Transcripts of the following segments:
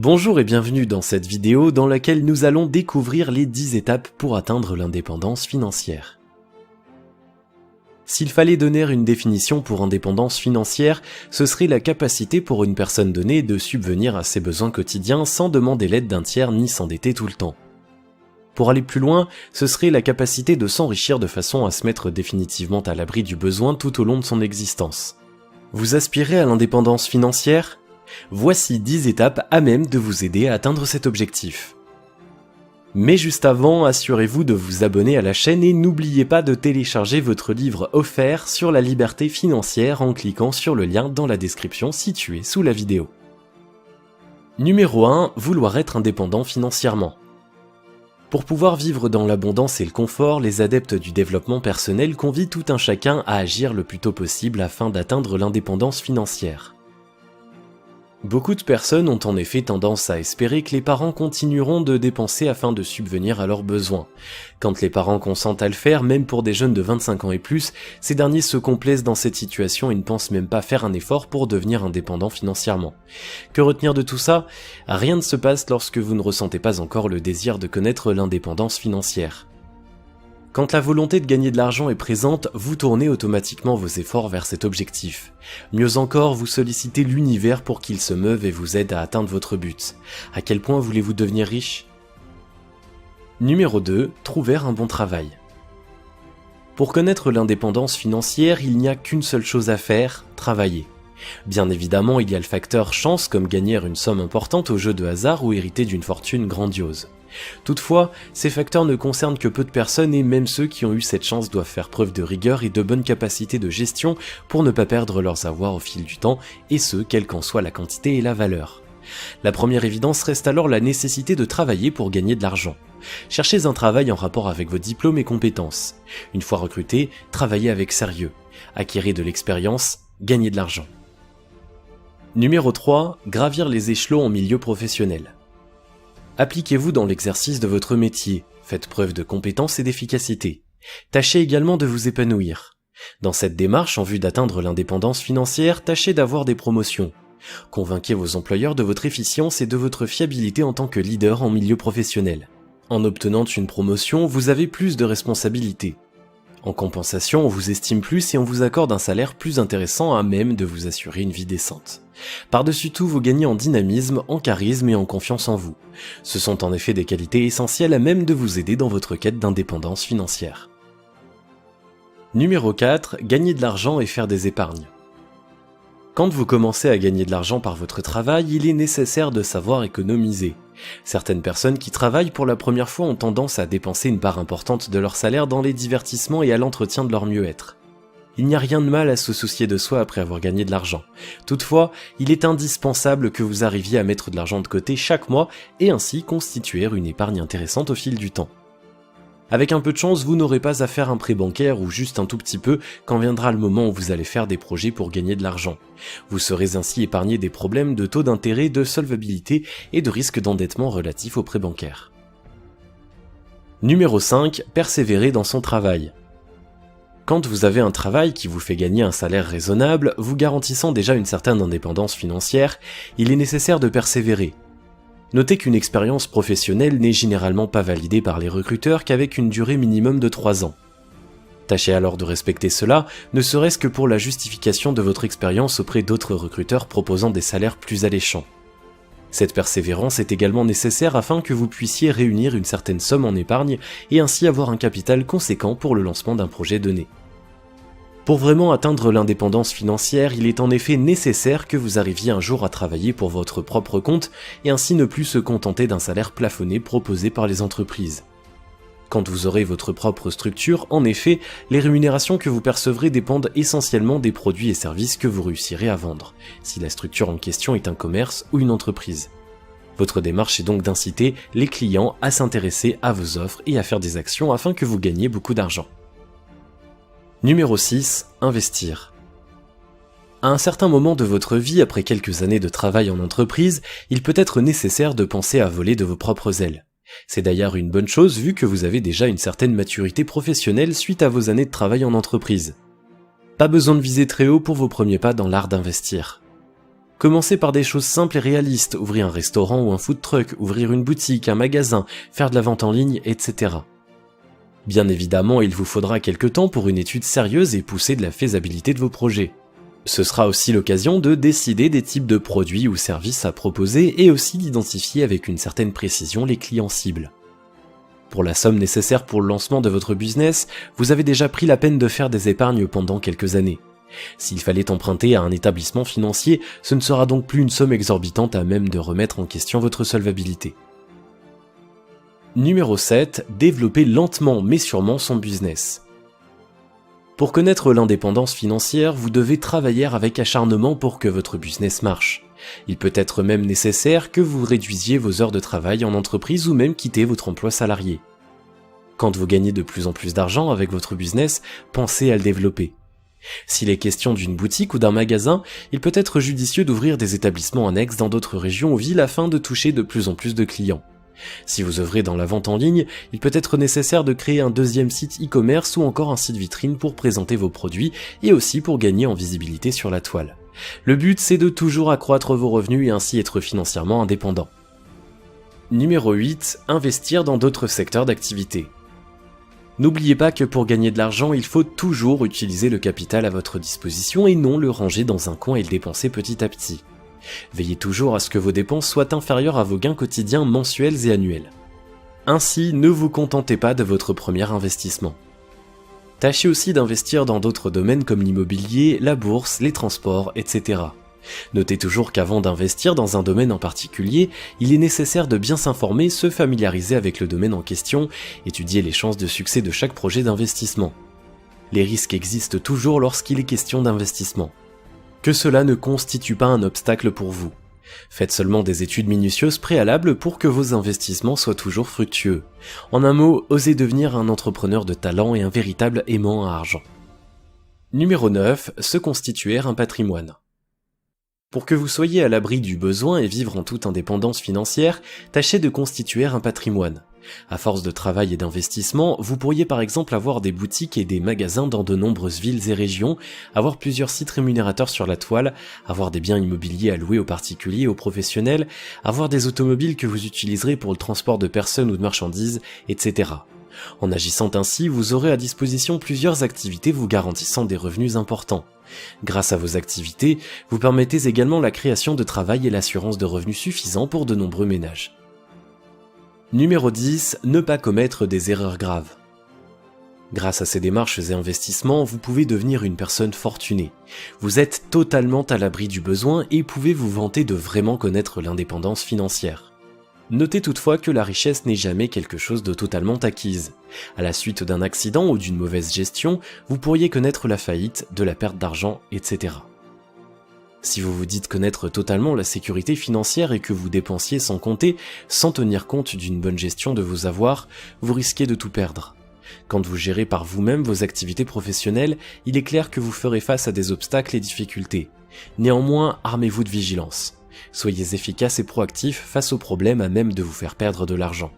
Bonjour et bienvenue dans cette vidéo dans laquelle nous allons découvrir les 10 étapes pour atteindre l'indépendance financière. S'il fallait donner une définition pour indépendance financière, ce serait la capacité pour une personne donnée de subvenir à ses besoins quotidiens sans demander l'aide d'un tiers ni s'endetter tout le temps. Pour aller plus loin, ce serait la capacité de s'enrichir de façon à se mettre définitivement à l'abri du besoin tout au long de son existence. Vous aspirez à l'indépendance financière ? Voici 10 étapes à même de vous aider à atteindre cet objectif. Mais juste avant, assurez-vous de vous abonner à la chaîne et n'oubliez pas de télécharger votre livre offert sur la liberté financière en cliquant sur le lien dans la description situé sous la vidéo. Numéro 1. Vouloir être indépendant financièrement. Pour pouvoir vivre dans l'abondance et le confort, les adeptes du développement personnel convient tout un chacun à agir le plus tôt possible afin d'atteindre l'indépendance financière. Beaucoup de personnes ont en effet tendance à espérer que les parents continueront de dépenser afin de subvenir à leurs besoins. Quand les parents consentent à le faire, même pour des jeunes de 25 ans et plus, ces derniers se complaisent dans cette situation et ne pensent même pas faire un effort pour devenir indépendants financièrement. Que retenir de tout ça ? Rien ne se passe lorsque vous ne ressentez pas encore le désir de connaître l'indépendance financière. Quand la volonté de gagner de l'argent est présente, vous tournez automatiquement vos efforts vers cet objectif. Mieux encore, vous sollicitez l'univers pour qu'il se meuve et vous aide à atteindre votre but. À quel point voulez-vous devenir riche ? Numéro 2. Trouver un bon travail. Pour connaître l'indépendance financière, il n'y a qu'une seule chose à faire, travailler. Bien évidemment, il y a le facteur chance comme gagner une somme importante au jeu de hasard ou hériter d'une fortune grandiose. Toutefois, ces facteurs ne concernent que peu de personnes et même ceux qui ont eu cette chance doivent faire preuve de rigueur et de bonnes capacités de gestion pour ne pas perdre leurs avoirs au fil du temps, et ce, quelle qu'en soit la quantité et la valeur. La première évidence reste alors la nécessité de travailler pour gagner de l'argent. Cherchez un travail en rapport avec vos diplômes et compétences. Une fois recruté, travaillez avec sérieux. Acquérez de l'expérience, gagnez de l'argent. Numéro 3. Gravir les échelons en milieu professionnel. Appliquez-vous dans l'exercice de votre métier, faites preuve de compétence et d'efficacité. Tâchez également de vous épanouir. Dans cette démarche, en vue d'atteindre l'indépendance financière, tâchez d'avoir des promotions. Convainquez vos employeurs de votre efficience et de votre fiabilité en tant que leader en milieu professionnel. En obtenant une promotion, vous avez plus de responsabilités. En compensation, on vous estime plus et on vous accorde un salaire plus intéressant à même de vous assurer une vie décente. Par-dessus tout, vous gagnez en dynamisme, en charisme et en confiance en vous. Ce sont en effet des qualités essentielles à même de vous aider dans votre quête d'indépendance financière. Numéro 4. Gagner de l'argent et faire des épargnes. Quand vous commencez à gagner de l'argent par votre travail, il est nécessaire de savoir économiser. Certaines personnes qui travaillent pour la première fois ont tendance à dépenser une part importante de leur salaire dans les divertissements et à l'entretien de leur mieux-être. Il n'y a rien de mal à se soucier de soi après avoir gagné de l'argent. Toutefois, il est indispensable que vous arriviez à mettre de l'argent de côté chaque mois et ainsi constituer une épargne intéressante au fil du temps. Avec un peu de chance, vous n'aurez pas à faire un prêt bancaire ou juste un tout petit peu quand viendra le moment où vous allez faire des projets pour gagner de l'argent. Vous serez ainsi épargné des problèmes de taux d'intérêt, de solvabilité et de risque d'endettement relatifs aux prêts bancaires. Numéro 5. Persévérer dans son travail. Quand vous avez un travail qui vous fait gagner un salaire raisonnable, vous garantissant déjà une certaine indépendance financière, il est nécessaire de persévérer. Notez qu'une expérience professionnelle n'est généralement pas validée par les recruteurs qu'avec une durée minimum de 3 ans. Tâchez alors de respecter cela, ne serait-ce que pour la justification de votre expérience auprès d'autres recruteurs proposant des salaires plus alléchants. Cette persévérance est également nécessaire afin que vous puissiez réunir une certaine somme en épargne et ainsi avoir un capital conséquent pour le lancement d'un projet donné. Pour vraiment atteindre l'indépendance financière, il est en effet nécessaire que vous arriviez un jour à travailler pour votre propre compte et ainsi ne plus se contenter d'un salaire plafonné proposé par les entreprises. Quand vous aurez votre propre structure, en effet, les rémunérations que vous percevrez dépendent essentiellement des produits et services que vous réussirez à vendre, si la structure en question est un commerce ou une entreprise. Votre démarche est donc d'inciter les clients à s'intéresser à vos offres et à faire des actions afin que vous gagniez beaucoup d'argent. Numéro 6. Investir. À un certain moment de votre vie, après quelques années de travail en entreprise, il peut être nécessaire de penser à voler de vos propres ailes. C'est d'ailleurs une bonne chose vu que vous avez déjà une certaine maturité professionnelle suite à vos années de travail en entreprise. Pas besoin de viser très haut pour vos premiers pas dans l'art d'investir. Commencez par des choses simples et réalistes, ouvrir un restaurant ou un food truck, ouvrir une boutique, un magasin, faire de la vente en ligne, etc. Bien évidemment, il vous faudra quelques temps pour une étude sérieuse et poussée de la faisabilité de vos projets. Ce sera aussi l'occasion de décider des types de produits ou services à proposer et aussi d'identifier avec une certaine précision les clients cibles. Pour la somme nécessaire pour le lancement de votre business, vous avez déjà pris la peine de faire des épargnes pendant quelques années. S'il fallait emprunter à un établissement financier, ce ne sera donc plus une somme exorbitante à même de remettre en question votre solvabilité. Numéro 7. Développer lentement mais sûrement son business. Pour connaître l'indépendance financière, vous devez travailler avec acharnement pour que votre business marche. Il peut être même nécessaire que vous réduisiez vos heures de travail en entreprise ou même quitter votre emploi salarié. Quand vous gagnez de plus en plus d'argent avec votre business, pensez à le développer. S'il est question d'une boutique ou d'un magasin, il peut être judicieux d'ouvrir des établissements annexes dans d'autres régions ou villes afin de toucher de plus en plus de clients. Si vous œuvrez dans la vente en ligne, il peut être nécessaire de créer un deuxième site e-commerce ou encore un site vitrine pour présenter vos produits et aussi pour gagner en visibilité sur la toile. Le but, c'est de toujours accroître vos revenus et ainsi être financièrement indépendant. Numéro 8. Investir dans d'autres secteurs d'activité. N'oubliez pas que pour gagner de l'argent, il faut toujours utiliser le capital à votre disposition et non le ranger dans un coin et le dépenser petit à petit. Veillez toujours à ce que vos dépenses soient inférieures à vos gains quotidiens mensuels et annuels. Ainsi, ne vous contentez pas de votre premier investissement. Tâchez aussi d'investir dans d'autres domaines comme l'immobilier, la bourse, les transports, etc. Notez toujours qu'avant d'investir dans un domaine en particulier, il est nécessaire de bien s'informer, se familiariser avec le domaine en question, étudier les chances de succès de chaque projet d'investissement. Les risques existent toujours lorsqu'il est question d'investissement. Que cela ne constitue pas un obstacle pour vous. Faites seulement des études minutieuses préalables pour que vos investissements soient toujours fructueux. En un mot, osez devenir un entrepreneur de talent et un véritable aimant à argent. Numéro 9. Se constituer un patrimoine. Pour que vous soyez à l'abri du besoin et vivre en toute indépendance financière, tâchez de constituer un patrimoine. À force de travail et d'investissement, vous pourriez par exemple avoir des boutiques et des magasins dans de nombreuses villes et régions, avoir plusieurs sites rémunérateurs sur la toile, avoir des biens immobiliers à louer aux particuliers et aux professionnels, avoir des automobiles que vous utiliserez pour le transport de personnes ou de marchandises, etc. En agissant ainsi, vous aurez à disposition plusieurs activités vous garantissant des revenus importants. Grâce à vos activités, vous permettez également la création de travail et l'assurance de revenus suffisants pour de nombreux ménages. Numéro 10. Ne pas commettre des erreurs graves. Grâce à ces démarches et investissements, vous pouvez devenir une personne fortunée. Vous êtes totalement à l'abri du besoin et pouvez vous vanter de vraiment connaître l'indépendance financière. Notez toutefois que la richesse n'est jamais quelque chose de totalement acquise. À la suite d'un accident ou d'une mauvaise gestion, vous pourriez connaître la faillite, de la perte d'argent, etc. Si vous vous dites connaître totalement la sécurité financière et que vous dépensiez sans compter, sans tenir compte d'une bonne gestion de vos avoirs, vous risquez de tout perdre. Quand vous gérez par vous-même vos activités professionnelles, il est clair que vous ferez face à des obstacles et difficultés. Néanmoins, armez-vous de vigilance. Soyez efficace et proactif face aux problèmes à même de vous faire perdre de l'argent.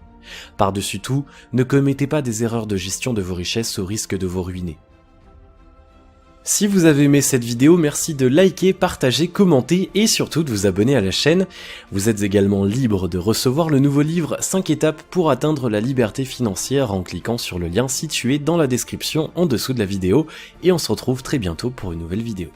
Par-dessus tout, ne commettez pas des erreurs de gestion de vos richesses au risque de vous ruiner. Si vous avez aimé cette vidéo, merci de liker, partager, commenter et surtout de vous abonner à la chaîne. Vous êtes également libre de recevoir le nouveau livre 5 étapes pour atteindre la liberté financière en cliquant sur le lien situé dans la description en dessous de la vidéo et on se retrouve très bientôt pour une nouvelle vidéo.